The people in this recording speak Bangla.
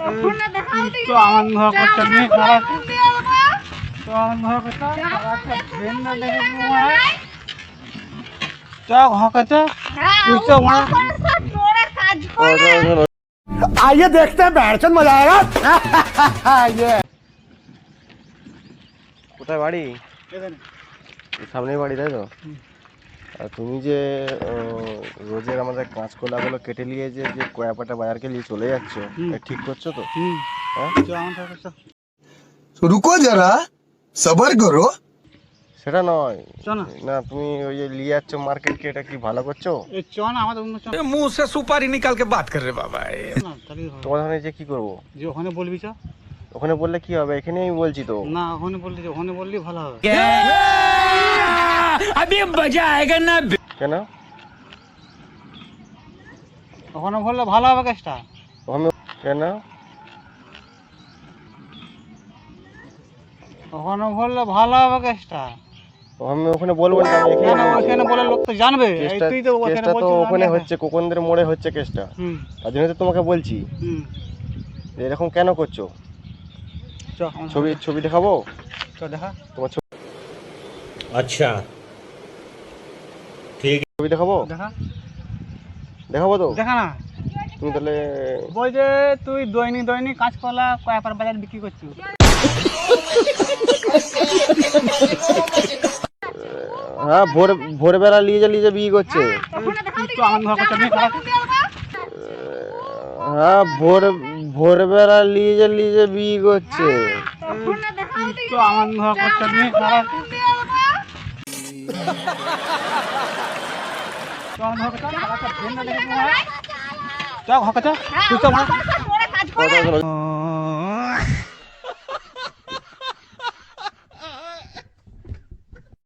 তো আমার ঘর করতে নিয়ে খারাপ তো আমার ঘর করতে ট্রেন না দেখে হকাতে आइए देखते हैं बैठन मजा आएगा কোথায় বাড়ি? সামনেই বাড়ি, তাই তো? আর তুমি যে রোজের আমাদের কাঁচকলাগুলো কেটে নিয়ে যে কয়াপাটা বাজারকে নিয়ে চলে যাচ্ছ, ঠিক করছো তো? रुको जरा सबर करो সেটা নয় না না, তুমি ওই যে নিয়ে যাচ্ছ মার্কেটকে, এটা কি ভালো করছো? এই চ না আমাদের অন্য চ मुंह से सुपारी निकाल के बात कर रहे बाबा না তাহলে হবে। তোমার ওখানে যে কি করবো? যে ওখানে বলবি চ ওখানে বললে কি হবে? এখানেই আমি বলছি তো। না ওখানে বললি যে ওখানে বললি ভালো হবে अभी मजा आएगा ना। কেন? ওখানে বললে ভালো হবে কেসটা ওখানে কেন? ওখানে বললে ভালো হবে কেসটা আমি ওখানে বলবো না, আমি কেন এখানে ওখানে বলে লোক তো জানবে এই কেসটা তুই তো ওখানে কেসটা তো বলছিস ওখানে আমি হচ্ছে, কোকন্দের মোড়ে হচ্ছে কেসটা। হুম তার জন্য তো তোমাকে বলছি হুম যে এরকম কেন করছো। চ আমার ছবি ছবি দেখাবো চ দেখা তোমার अच्छा ठीक ছবি দেখাবো, দেখা দেখাবো তো। দেখা না তুমি তাহলে বই যে তুই দৈনিক দৈনিক কাঁচকলা কয়াপার বাজার বিক্রি করছিস হ্যাঁ ভোরবেলা নিয়ে যা বিয়ে করছে। তো আমার ঘর করতে নিয়ে খারাপ হ্যাঁ ভোরবেলা নিয়ে যা বিয়ে করছে। তো আমার ঘর করতে নিয়ে খারাপ তো আমার ঘর করতে ট্রেন না দেখে চ হকাতে তুই তো আমার